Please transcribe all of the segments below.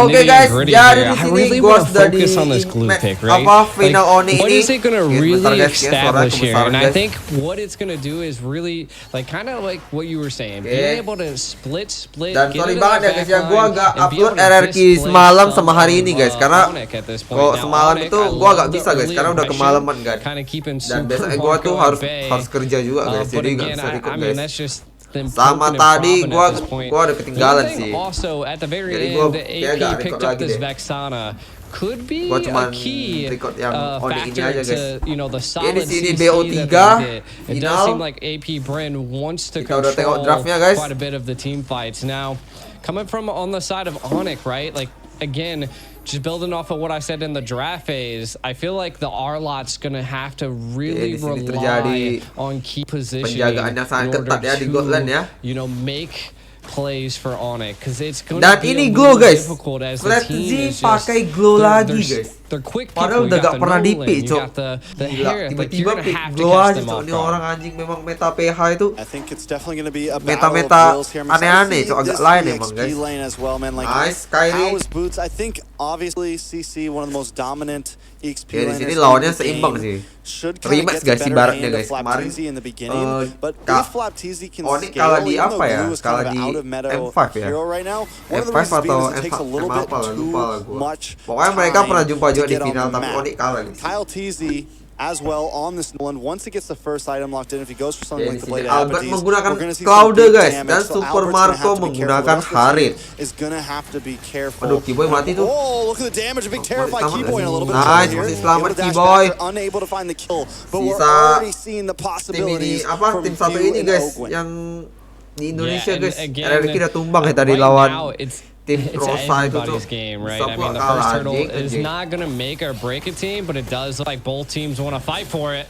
Oke nitty and guys, gritty jadi here. di I sini really gua want to sudah di focus on this glue pick, right? apa final Onic What ini. is it gonna Bentar, really guys, suara establish here? kebesaran, And I guys. think what it's gonna do is really like kind of like what you were saying, being able to split, Dan get sorry into banget ya that guys ya, back gua line, agak and be upload able to RRQ displace semalam some sama hari ini of, guys, karena Onic at this point. kok Now, semalam Onic, itu I gua agak love the bisa guys, early karena udah aggression, kemalaman kan. kind of keeping Dan Super biasanya gua tuh Marco at bay. harus kerja juga guys, But jadi nggak again, bisa record I mean, guys. that's just them Sama poking and tadi prodding gua at this point. ada ketinggalan One thing sih. also at the very Jadi gua end, kayak AP gak picked record up lagi this deh. Vexana. Could be Gua a cuman key record yang Onic ini factor aja to, guys. you know, the Ini solid di sini CC BO3 that they did. It does final. seem like AP Bren wants to Kita udah tengok control draftnya guys. quite a bit of the team fights. Now, coming from on the side of Onic, right? Like, again, just building off of what I said in the draft phase, I feel like the R-Lot's going to have to really di sini rely on key positioning penjagaan yang sangat in order ketat ya di Gotland ya. you know, make plays for Onic, because it's going Dan to be ini a glow little guys. difficult as the Flat team Z is just pakai glow lagi guys. they're quick Padahal people. udah You got gak the pernah di Nolan, pick, you cok. got the Gila, Harris, like you're tiba-tiba gonna pick have to glow catch aja them cok. off Ini guard. orang anjing memang meta PH itu. I think it's definitely going to be a Meta-meta battle of wills here. aneh-aneh, cok, agak lain emang, guys. lane as well, man. Like, Nice, Kyrie. how is Boots? I think obviously CC one of the most dominant EXP Ya di laners sini in lawannya the seimbang game. sih. Should kind of Rematch get guys the better ibaratnya hand of guys. Kemarin Flapteasy in the beginning, but if Flapteasy can Onic scale, kalah di even though apa ya? Glue is Kalah kind of di out of meta M5 ya? hero right now, one of the M5 reasons being atau is it takes a little M bit apa lah, too lupa lah gua. much Pokoknya mereka pernah jumpa juga to di get on final the tapi map. Onic kalah guys. Kyle TZ as well on this Nolan. Once it gets the first item locked in, if he goes for something Ya, like di the sini Blade of Albert Abadies, menggunakan we're gonna see Cloud some big guys damage. dan So Super Albert's gonna Marco have to be careful. menggunakan The rest of the Harit. team is gonna have to be careful. Aduh, Keyboy mati tuh. Oh, look at the damage. A big terrified Selamat Keyboy in a little bit of Nice, trouble masih here. selamat Able to dash Keyboy. back, unable to find the kill, but we're Sisa already seeing the Tim ini possibilities apa from tim satu View ini and guys Oakland. yang di Indonesia Yeah, guys. and again, RRQ udah tumbang ya tadi right lawan now, it's tim Rosa itu tuh. everybody's game, right? Bisa I pula mean, the kalah first hurdle anjing, is anjing. not going to make or break a team, but it does look like both teams want to fight for it.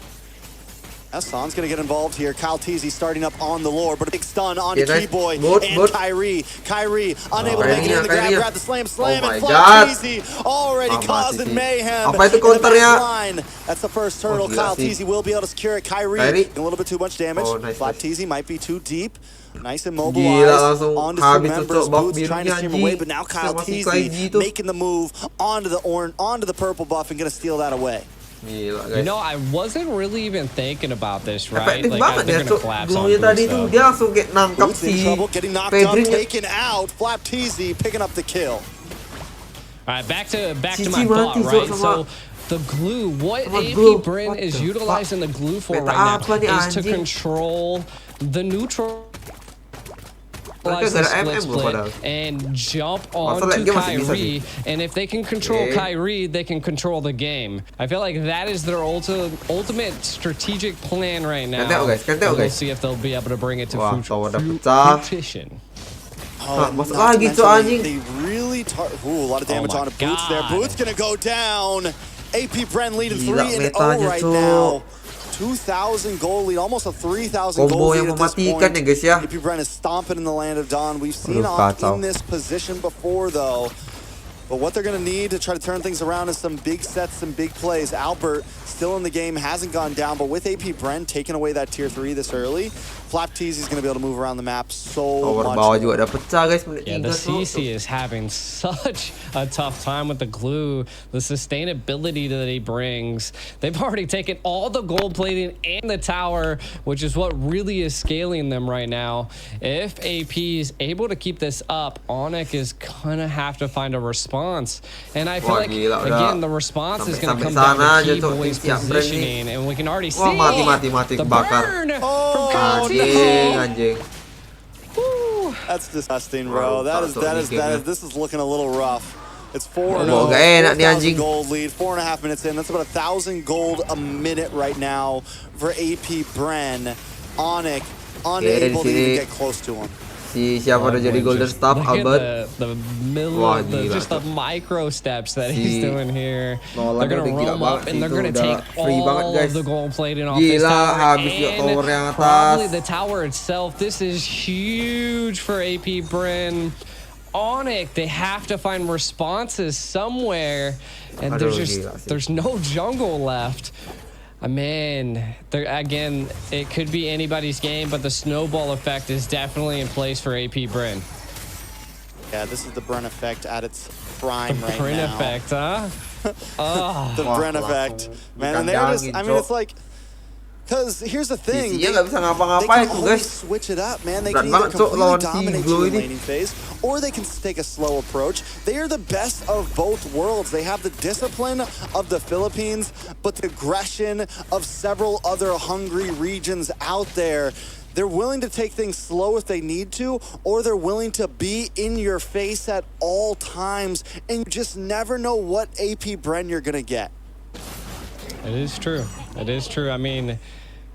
Hassan's going to get involved here. Kyle TZ starting up on the lore, but a big stun on Yeah, nice. Keyboy Good, and good. Kyrie. Kyrie unable to make it in the grab, grab the slam, Oh and my Flat God. TZ already causing mayhem. Apa itu in the counternya? back line. That's the first hurdle. gila Kyle sih. TZ will be able to secure it. Kyrie, Kyrie. a little bit too much damage. Oh, nice, Flat nice. TZ might be too deep. Nice and Gila, mobilized langsung onto habis some tuh, members. Cok. Buff Boots trying to birunya, steer him away, anjing. but now Kyle Sama si TZ Kaiji tuh. making the move onto the purple buff and going to steal that away. Gila guys. You know, I wasn't really even thinking about this, right? Efektif Like, banget they're ya, gonna Cok. collapse on Glue-nya tadi Boots, tuh though. dia langsung kayak nangkap Boots in si trouble, getting knocked Pedri. up, taken out. Flap TZ picking up the kill. All right, back to Cici my thought, mati, right? sama- So the glue, what sama AP glue. Bren What is the utilizing fuck? the glue for Meta right apa nih, now is to anjing? control the neutral. Mereka gara MM loh padahal. And jump Masa onto lagi dia masih bisa Kyrie, and if they can control Okay. Kyrie, they can control the game. I feel like that is their ultimate strategic plan right now. Kenteo, guys, kenteo, We'll guys. see if they'll be able to bring it to Wah, tower udah fruition. pecah. Oh, masuk not to lagi, mention Cok, anjing. They really a lot of damage my on it. Boots there. God. Boots gonna go down. AP Bren leading Gila, 3-0 metanya, right Cok. now. 2,000 goal lead, almost a 3,000 Combo goal lead yang at this mematikan point. ya, guys, ya. AP Bren is stomping in the land of Dawn. We've seen Aduh, Ock kacau. in this position before, though. But what they're going to need to try to turn things around is some big sets, some big plays. Albert still in the game, hasn't gone down, but with AP Bren taking away that tier 3 this early, Flap TZ is going to be able to move around the map so Tower much bawah more. juga udah pecah guys. Menit Yeah, the 3 tuh. CC is having such a tough time with the glue, the sustainability that he brings. They've already taken all the gold plating and the tower, which is what really is scaling them right now. If AP is able to keep this up, Onic is gonna have to find a response. And I feel Wah, like, gila, udah. again, the response is going to come Sampai down sana to aja, Cok. Keyboy's Tim siap Bren nih. positioning, and we can already see Wah, mati the kebakar. burn Oh, from Kacau. Anjing. Woo. That's disgusting, bro. This is looking a little rough. It's 4-0. Oh, gak enak nih, 4,000 anjing. gold lead, 4.5 minutes in. That's about 1,000 gold a minute right now for AP Bren. Onic unable to sini. even get close to him. Si siapa udah jadi golden staff Look at Albert. the middle Wah, of gila, just the Cok. micro steps that Si he's doing here. Nolan They're gonna udah gila roam banget up sih, and they're itu gonna udah take free banget, all guys. of the gold plating off this Gila, tower habis juga and tower yang atas. probably the tower itself. This is huge for AP Bren. Onic, they have to find responses somewhere, and Aduh, gila sih. there's no jungle left. Man, again, it could be anybody's game, but the snowball effect is definitely in place for AP Bren. Yeah, this is the Bren effect at its prime right Bren now. effect, huh? Oh. The Bren effect. Man, and they're just, I mean, it's like, because here's the thing, Sisinya nggak bisa they ngapa-ngapain can tuh always guys. switch it up, man. They Berat can either banget, Cok, completely lawan dominate Blue you in ini. laning phase, or they can take a slow approach. They are the best of both worlds. They have the discipline of the Philippines, but the aggression of several other hungry regions out there. They're willing to take things slow if they need to, or they're willing to be in your face at all times, and you just never know what AP Bren you're going to get. It is true. It is true. I mean,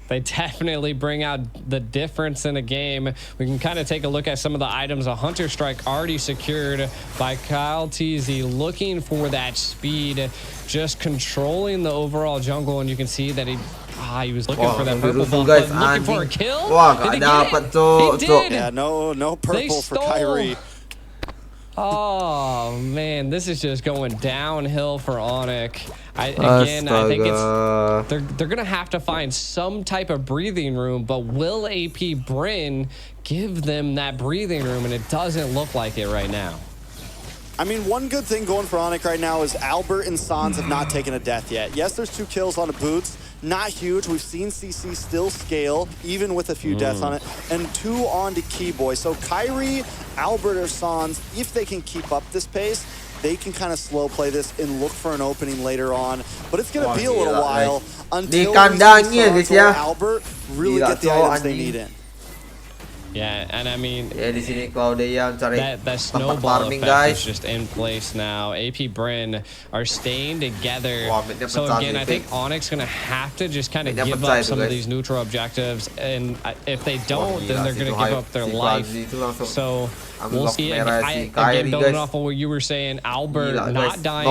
they definitely bring out the difference in a game. We can kind of take a look at some of the items. A Hunter Strike already secured by Kyle TZ, looking for that speed, just controlling the overall jungle, and you can see that he was looking for that purple buff, guys, but looking for a kill. Wah, Did he nggak get dapet, it? Cok. He did. Yeah, no purple for Kyrie. Oh man, this is just going downhill for Onic. I think it's they're gonna have to find some type of breathing room, but will AP Bren give them that breathing room? And it doesn't look like it right now. I mean, one good thing going for Onic right now is Albert and Sans have not taken a death yet. Yes, there's 2 kills on the boots. Not huge. We've seen CC still scale, even with a few deaths on it. And 2 on to Keyboy. So Kyrie, Albert, or Sans, if they can keep up this pace, they can kind of slow play this and look for an opening later on. But it's going to be a little while until Sans or Albert really get the items they need in. Yeah, and I mean, di sini Claudia cari that snowball farming, effect guys. is just in place now. AP Bren are staying together. Wah, So again, I think Onyx gonna have to just kind of give up some of these neutral objectives, and if they don't, then they're gonna give up their life. So we'll see. Again, building off of what you were saying, Albert not dying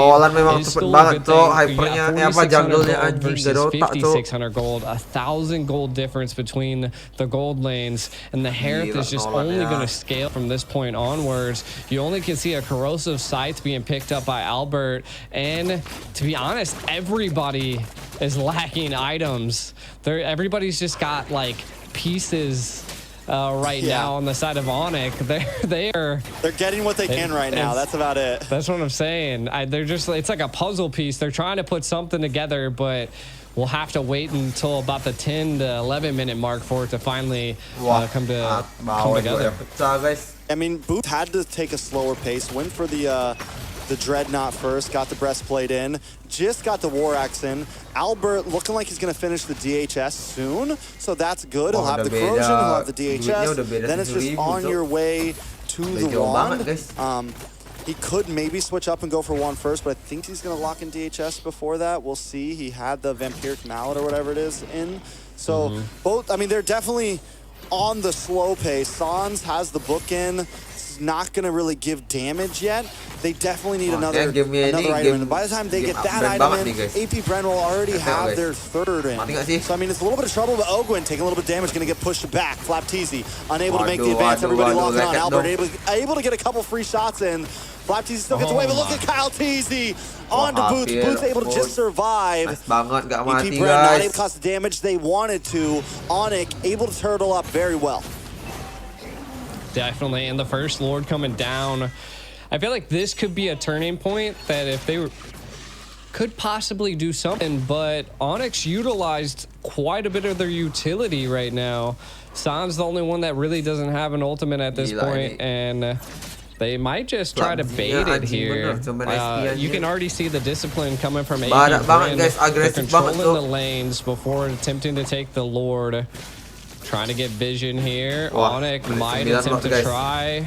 is still a good thing. We got 4,600 gold versus 5,600 gold, 1,000 gold difference between the gold lanes, and the Hereth is just only going to scale from this point onwards. You only can see a corrosive scythe being picked up by Albert, and to be honest, everybody is lacking items. Everybody's just got like pieces right now on the side of Onic. They're getting what they can right now. That's about it. That's what I'm saying. They're just, it's like a puzzle piece. They're trying to put something together, but we'll have to wait until about the 10 to 11 minute mark for it to finally come together. I mean, Booth had to take a slower pace, went for the Dreadnought first, got the breastplate in, just got the War Axe in. Albert looking like he's going to finish the DHS soon, so that's good. He'll have the corrosion, he'll have the DHS, then it's just on your way to the wand. He could maybe switch up and go for one first, but I think he's going to lock in DHS before that. We'll see. He had the Vampiric Mallet or whatever it is in. So both, I mean, they're definitely on the slow pace. Sans has the book in. It's not going to really give damage yet. They definitely need another item. And by the time they get that item in, AP Bren will already have their 3rd in. So, I mean, it's a little bit of trouble, but Ogwin taking a little bit of damage, going to get pushed back. Flap Teasy, unable to make the advance. Everybody locked on. Albert able to get a couple free shots in. Flap Teasy still gets away, but look at Kyle Teasy on to Boots. Boots able to just survive. AP Bren not able to cause the damage they wanted to. Onic able to turtle up very well. Definitely, and the first Lord coming down. I feel like this could be a turning point that if they could possibly do something, but Onyx utilized quite a bit of their utility right now. San's the only one that really doesn't have an ultimate at this point, and they might just try to bait it here. You can already see the discipline coming from AP Bren. They're controlling the lanes before attempting to take the Lord. Trying to get vision here. Onic might attempt to try.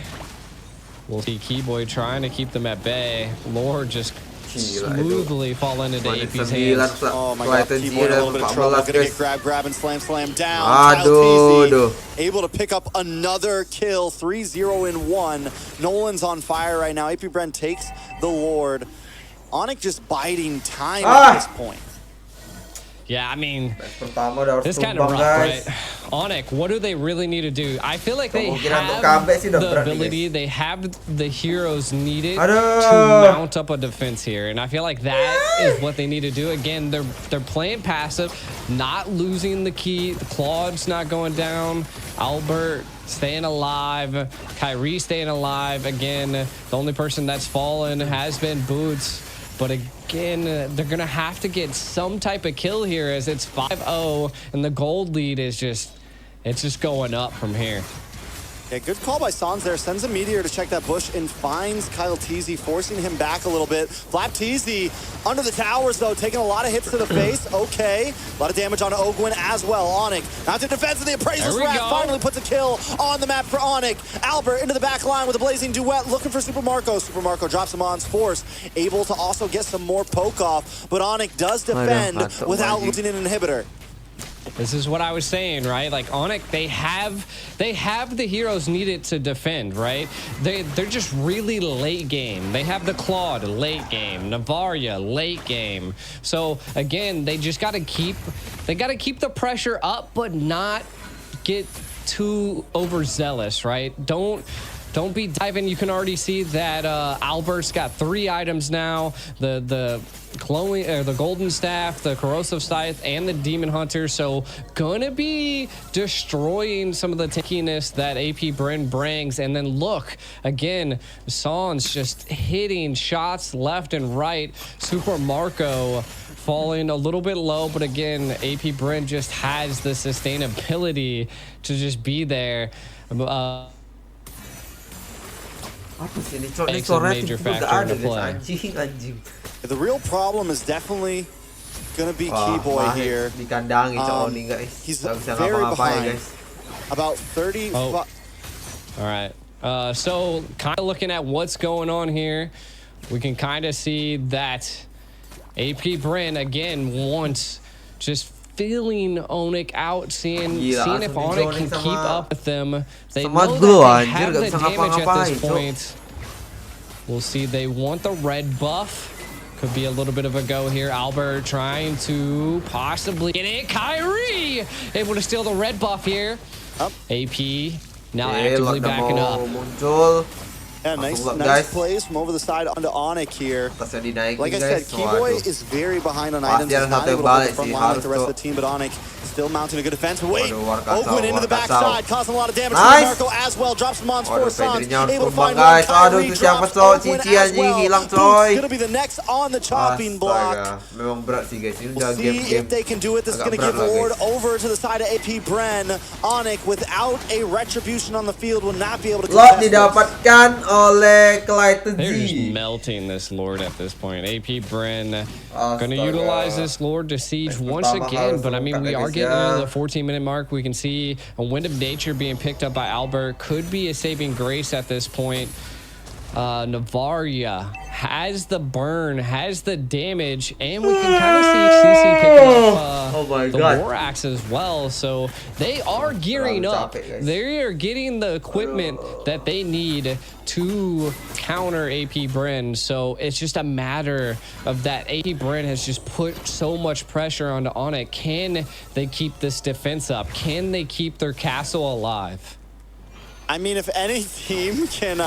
We'll see Keyboy trying to keep them at bay. Lord just smoothly falling into AP's hands. Oh my god, Keyboy in a little bit of trouble. Gonna get grab and slam down. Kyle able to pick up another kill. 3-0 in 1. Nolan's on fire right now. AP Bren takes the Lord. Onic just biding time at this point. Yeah, I mean, this kind of rough, right? Onic, what do they really need to do? I feel like they have the ability, they have the heroes needed to mount up a defense here, and I feel like that is what they need to do. Again, they're playing passive, not losing the key. The Claude's not going down. Albert staying alive. Kyrie staying alive. Again, the only person that's fallen has been Boots. But again, they're going to have to get some type of kill here as it's 5-0. And the gold lead is it's just going up from here. Yeah, good call by Sans there. Sends a Meteor to check that bush and finds Kyle Teasy, forcing him back a little bit. Flap Teasy under the towers, though, taking a lot of hits to the face. Okay. A lot of damage on Ogwin as well. Onic out to defense, and the Appraiser's Wrath finally puts a kill on the map for Onic. Albert into the back line with a blazing duet, looking for Super Marco. Super Marco drops him on force, able to also get some more poke off, but Onic does defend without losing an inhibitor. This is what I was saying, right? Like Onic, they have the heroes needed to defend, right? They're just really late game. They have the Claude late game, Navaria late game. So again, they just gotta keep the pressure up, but not get too overzealous, right? Don't be diving. You can already see that Albert's got 3 items now. The glowing, the golden staff, the corrosive scythe, and the demon hunter. So gonna be destroying some of the tankiness that AP Bren brings. And then look again, Sans just hitting shots left and right. Super Marco falling a little bit low, but again, AP Bren just has the sustainability to just be there. Apa sih ini Makes a major factor into play. Anjing. The real problem is definitely going to be Keyboy here. Dikandangi Oni guys. He's Gak bisa very ngapa-ngapain behind. guys. About 30. All right. So kind of looking at what's going on here, we can kind of see that AP Bren again wants just feeling Onic out, seeing if Onic can keep up with them. They know that they have the damage at this point. We'll see. They want the red buff. Could be a little bit of a go here. Albert trying to possibly get it. Kyrie able to steal the red buff here. AP now actively backing up. Yeah, nice plays from over the side onto Onic here. Like I said, Keyboy is very behind on items. He's not able to hold the front line like the rest of the team, but Onic still mounting a good defense. Wait, Ogwin into the backside, causing a lot of damage. Marco as well, drops him on for Sans. Able to find one. Kyrie drops Ogwin as well. Boot's gonna be the next on the chopping block. Memang berat sih guys. Ini We'll udah see game-game. if they can do it. This is going to give Lord over to the side of AP Bren. Onic, without a retribution on the field, will not be able to Lot contest this. didapatkan oleh They're just Clayton. melting this Lord at this point. AP Bren going to utilize this Lord to siege once again. But I mean, we are getting into the 14-minute mark. We can see a Wind of Nature being picked up by Albert. Could be a saving grace at this point. Navaria has the burn, has the damage, and we can kind of see CC picking up the War Axe as well. So they are gearing up. They are getting the equipment that they need to counter AP Bren. So it's just a matter of that AP Bren has just put so much pressure onto Onic. Can they keep this defense up? Can they keep their castle alive? I mean, if any team can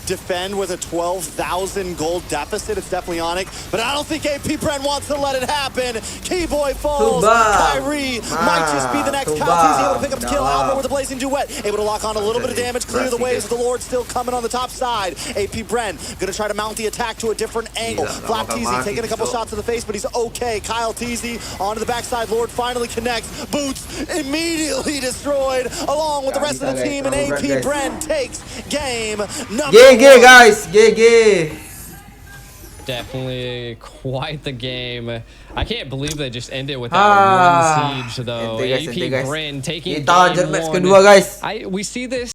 defend with a 12,000 gold deficit, it's definitely Onic. But I don't think AP Bren wants to let it happen. Keyboy falls. Kyrie might just be the next Kyle. He's able to pick up the kill. Albert with a blazing duet. Able to lock on a little bit of damage, clear the waves. The Lord still coming on the top side. AP Bren going to try to mount the attack to a different angle. Flap Teasy taking a couple shots to the face, but he's okay. Kyle Teasy onto the backside. Lord finally connects. Boots immediately destroyed, along with the rest of the team, and AP Bren takes game number 1. GG guys, GG. Definitely quite the game. I can't believe they just ended with that one siege though. AP Bren taking game 1. Kita lanjut match kedua guys. We see this